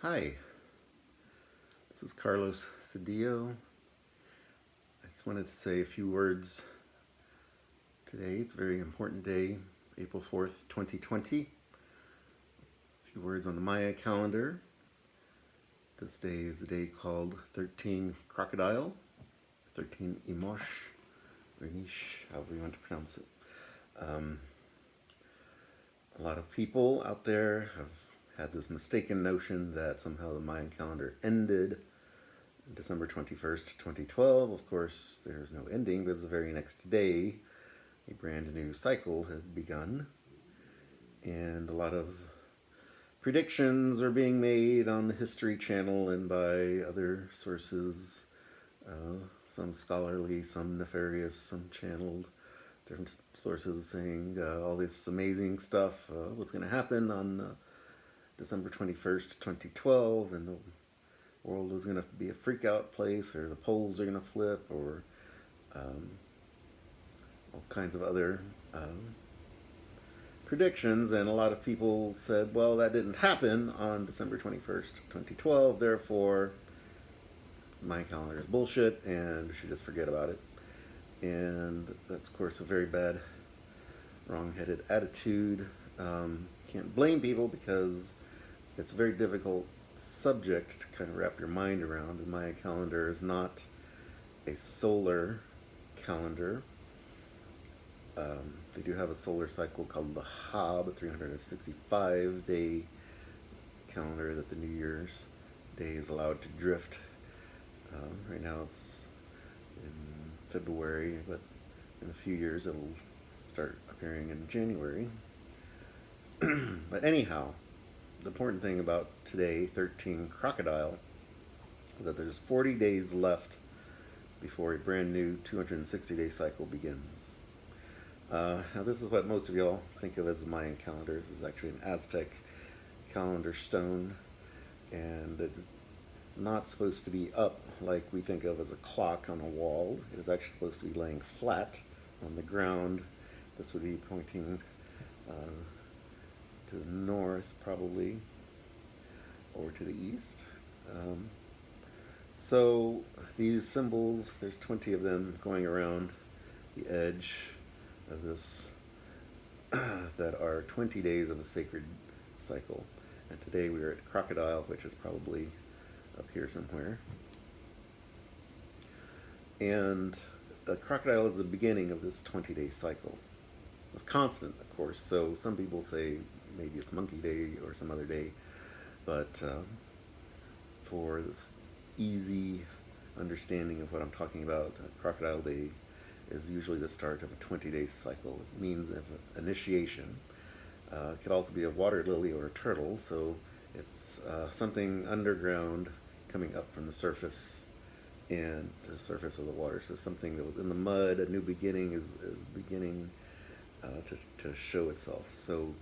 Hi, this is Carlos Cedillo. I just wanted to say a few words today. It's a very important day, April 4th, 2020. A few words on the Maya calendar. This day is a day called 13 Crocodile, 13 Imosh, or Nish, however you want to pronounce it. A lot of people out there have had this mistaken notion that somehow the Mayan calendar ended December 21st, 2012. Of course, there's no ending, because the very next day, a brand new cycle had begun. And a lot of predictions are being made on the History Channel and by other sources, some scholarly, some nefarious, some channeled, different sources saying all this amazing stuff, what's going to happen on December 21st, 2012, and the world was going to be a freak out place, or the poles are going to flip, or all kinds of other predictions. And a lot of people said, well, that didn't happen on December 21st, 2012, therefore my calendar is bullshit and we should just forget about it. And that's, of course, a very bad, wrong-headed attitude. Can't blame people, because it's a very difficult subject to kind of wrap your mind around. The Maya calendar is not a solar calendar. They do have a solar cycle called the Hab, a 365-day calendar that the New Year's Day is allowed to drift. Right now it's in February, but in a few years it'll start appearing in January. But anyhow, the important thing about today, 13 Crocodile, is that there's 40 days left before a brand new 260-day cycle begins. Now, this is what most of y'all think of as the Mayan calendar. This is actually an Aztec calendar stone, and it's not supposed to be up like we think of as a clock on a wall. It is actually supposed to be laying flat on the ground. This would be pointing to the north, probably, or to the east. So these symbols, there's 20 of them going around the edge of this that are 20 days of a sacred cycle. And today we are at Crocodile, which is probably up here somewhere. And the Crocodile is the beginning of this 20-day cycle. Constant, of course, so some people say maybe it's Monkey Day or some other day, but for this easy understanding of what I'm talking about, Crocodile Day is usually the start of a 20-day cycle. It means of initiation. It could also be a water lily or a turtle, so it's something underground coming up from the surface and the surface of the water. So something that was in the mud, a new beginning is beginning to show itself. So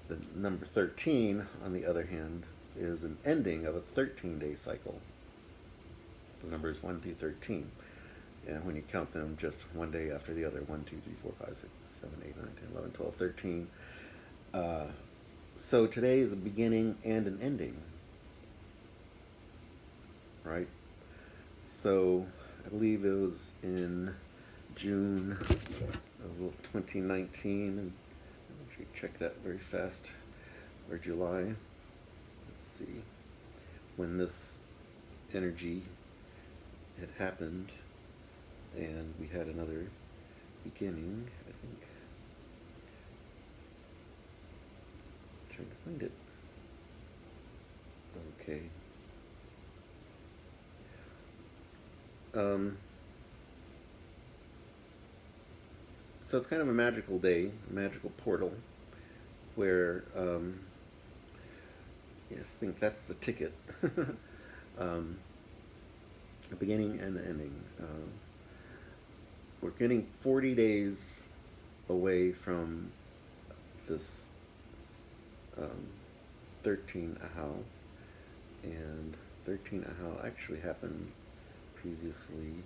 the number 13, on the other hand, is an ending of a 13-day cycle. The numbers 1 through 13. And when you count them just one day after the other, 1, 2, 3, 4, 5, 6, 7, 8, 9, 10, 11, 12, 13. So today is a beginning and an ending, right? So I believe it was in June of 2019. And actually check that very fast. Or July. Let's see. When this energy had happened, and we had another beginning, I think. I'm trying to find it. Okay. So it's kind of a magical day, a magical portal, where I think that's the ticket. A beginning and an ending. We're getting 40 days away from this 13 Ahau, and 13 Ahau actually happened previously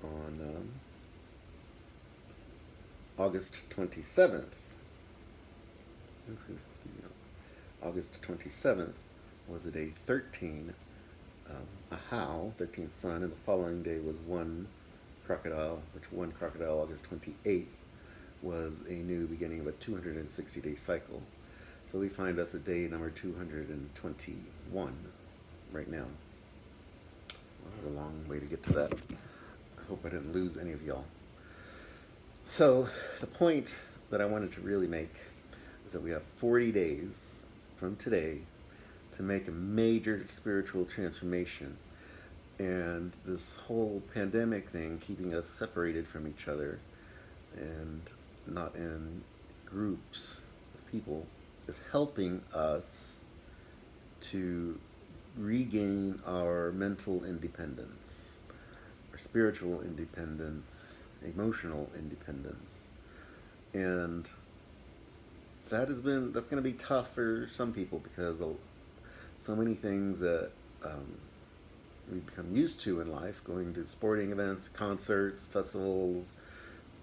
on August 27th. August 27th was a day 13, a how, 13th sun, and the following day was one crocodile, which one crocodile, August 28th, was a new beginning of a 260-day cycle. So we find us at day number 221 right now. Well, a long way to get to that. I hope I didn't lose any of y'all. So the point that I wanted to really make is that we have 40 days from today to make a major spiritual transformation. And this whole pandemic thing, keeping us separated from each other and not in groups of people, is helping us to regain our mental independence, our spiritual independence, emotional independence. And that's going to be tough for some people because so many things that we've become used to in life, going to sporting events, concerts, festivals,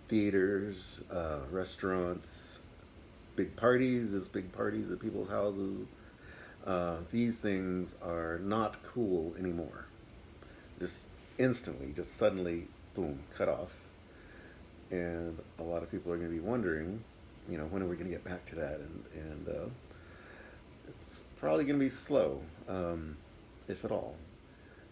theaters, restaurants, big parties, just big parties at people's houses. These things are not cool anymore. Just instantly, just suddenly, boom, cut off. And a lot of people are going to be wondering, when are we going to get back to that? And it's probably going to be slow, if at all.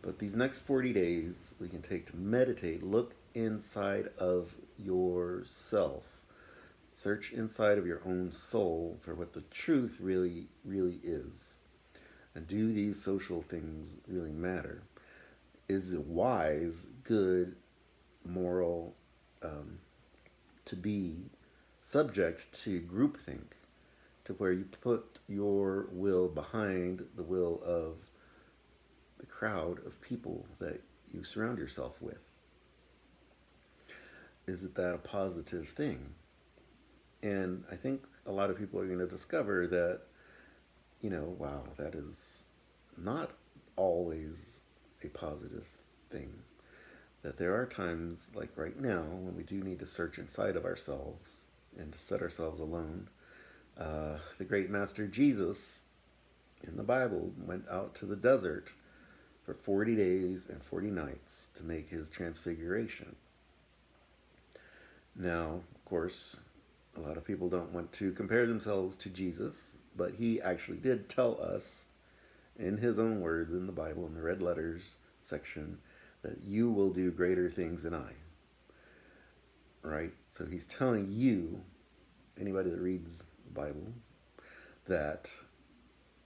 But these next 40 days we can take to meditate, look inside of yourself, search inside of your own soul for what the truth really, really is. And do these social things really matter? Is it wise, good, moral, to be subject to groupthink, to where you put your will behind the will of the crowd of people that you surround yourself with? Is it that a positive thing? And I think a lot of people are going to discover that, wow, that is not always a positive thing. That there are times, like right now, when we do need to search inside of ourselves and to set ourselves alone. The great master Jesus in the Bible went out to the desert for 40 days and 40 nights to make his transfiguration. Now, of course, a lot of people don't want to compare themselves to Jesus, but he actually did tell us, in his own words in the Bible, in the red letters section, that you will do greater things than I. Right? So he's telling you, anybody that reads the Bible, that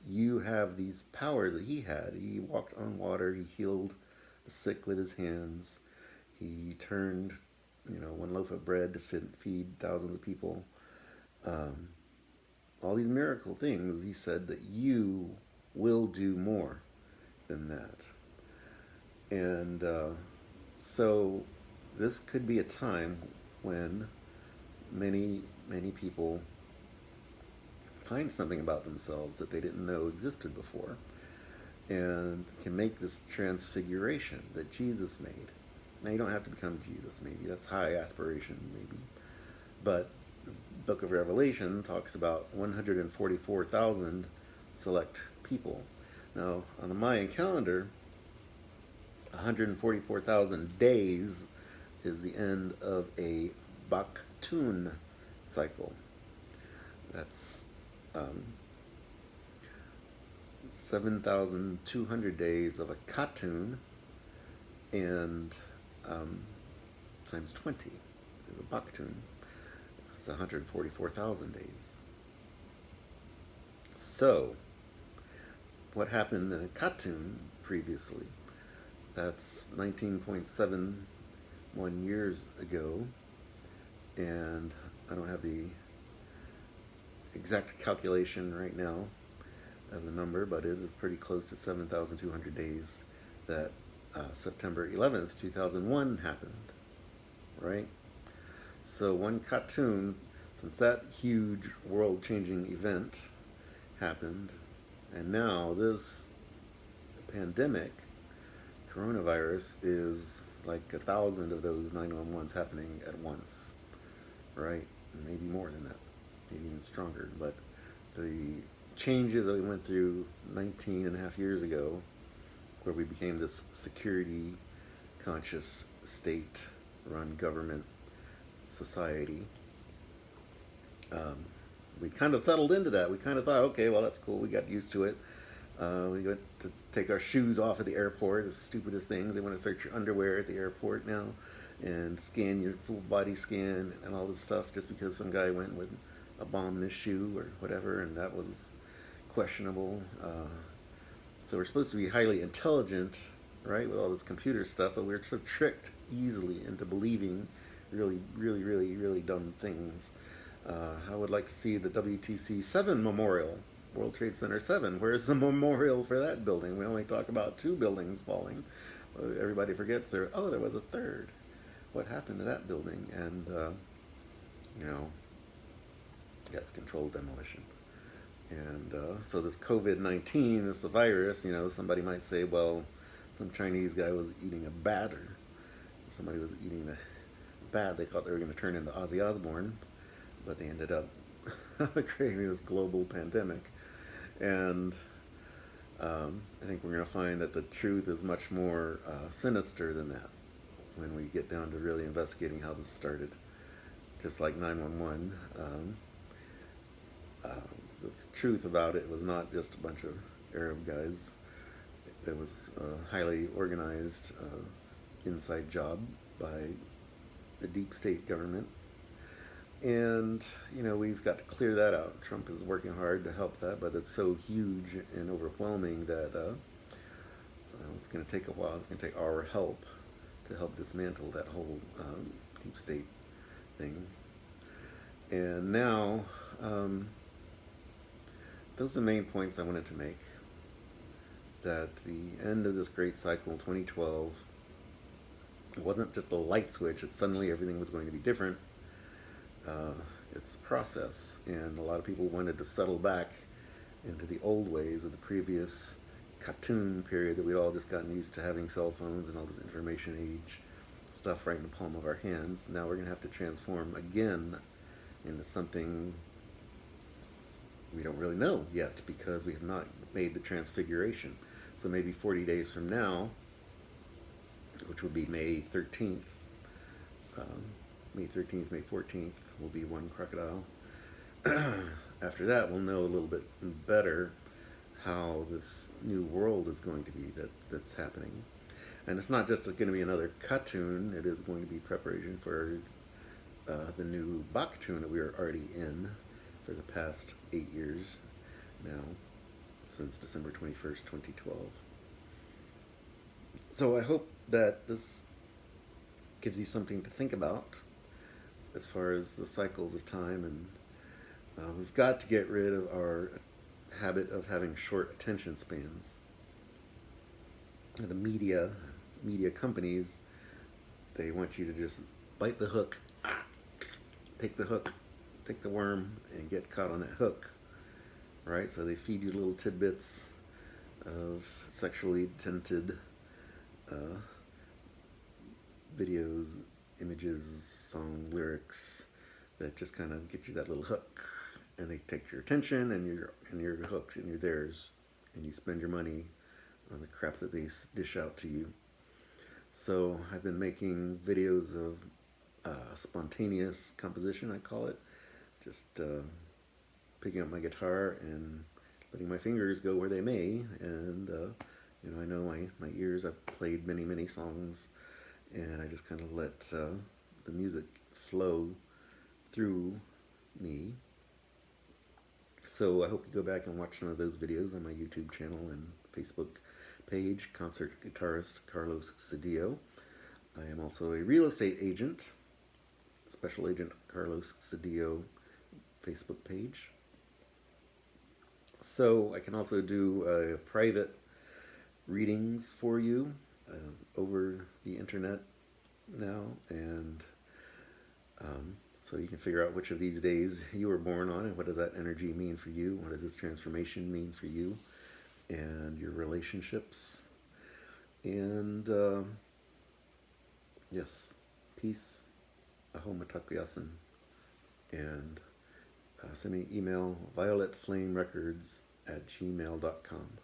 you have these powers that he had. He walked on water, he healed the sick with his hands, he turned, one loaf of bread to feed thousands of people. All these miracle things, he said that you will do more than that. And so this could be a time when many, many people find something about themselves that they didn't know existed before and can make this transfiguration that Jesus made. Now, you don't have to become Jesus, maybe. That's high aspiration, maybe. But the book of Revelation talks about 144,000 select people. Now, on the Mayan calendar, 144,000 days is the end of a Baktun cycle. That's 7,200 days of a Katun, and times 20 is a Baktun. It's 144,000 days. So, what happened in a Katun previously? That's 19.71 years ago, and I don't have the exact calculation right now of the number, but it is pretty close to 7,200 days that September 11th, 2001 happened, right? So one Katun, since that huge world-changing event happened, and now this pandemic, coronavirus, is like 1,000 of those 911s happening at once, right? Maybe more than that, maybe even stronger. But the changes that we went through 19 and a half years ago, where we became this security conscious state run government society, we kind of settled into that. We kind of thought, okay, well, that's cool. We got used to it. We got to take our shoes off at the airport. The stupidest things. They want to search your underwear at the airport now and scan your full body scan and all this stuff just because some guy went with a bomb in his shoe or whatever, and that was questionable. So we're supposed to be highly intelligent, right, with all this computer stuff, but we're so tricked easily into believing really, really, really, really dumb things. I would like to see the WTC 7 memorial, World Trade Center 7. Where's the memorial for that building? We only talk about 2 buildings falling. Everybody forgets there was a third. What happened to that building? And, yes, controlled demolition. And so this COVID-19, this virus, somebody might say, well, some Chinese guy was eating a bat, or somebody was eating the bat. They thought they were going to turn into Ozzy Osbourne, but they ended up creating this global pandemic. And I think we're going to find that the truth is much more sinister than that when we get down to really investigating how this started. Just like 911, the truth about it was not just a bunch of Arab guys. It was a highly organized inside job by the deep state government. And, we've got to clear that out. Trump is working hard to help that, but it's so huge and overwhelming that it's going to take a while. It's going to take our help to help dismantle that whole deep state thing. And now, those are the main points I wanted to make. That the end of this great cycle, 2012, it wasn't just a light switch. It's suddenly everything was going to be different. It's a process, and a lot of people wanted to settle back into the old ways of the previous cartoon period that we'd all just gotten used to, having cell phones and all this information age stuff right in the palm of our hands. Now we're going to have to transform again into something we don't really know yet, because we have not made the transfiguration. So maybe 40 days from now, which would be May 13th, May 13th, May 14th, will be one crocodile. After that, we'll know a little bit better how this new world is going to be that's happening. And it's not just going to be another cartoon, it is going to be preparation for the new Baktoon that we are already in for the past 8 years now, since December 21st, 2012. So I hope that this gives you something to think about as far as the cycles of time. And we've got to get rid of our habit of having short attention spans. And the media companies, they want you to just bite the hook, take the worm, and get caught on that hook, right? So they feed you little tidbits of sexually tinted videos, images, song lyrics that just kind of get you that little hook, and they take your attention, and you're hooked, and you're theirs, and you spend your money on the crap that they dish out to you. So I've been making videos of spontaneous composition, I call it, just picking up my guitar and letting my fingers go where they may. And I know my ears, I've played many songs, and I just kind of let the music flow through me. So I hope you go back and watch some of those videos on my YouTube channel and Facebook page, concert guitarist Carlos Cedillo. I am also a real estate agent, Special Agent Carlos Cedillo Facebook page. So I can also do private readings for you over the internet now, and so you can figure out which of these days you were born on, and what does that energy mean for you, what does this transformation mean for you and your relationships. And yes, peace, aho matakuyasin, and Send me an email, violetflamerecords@gmail.com.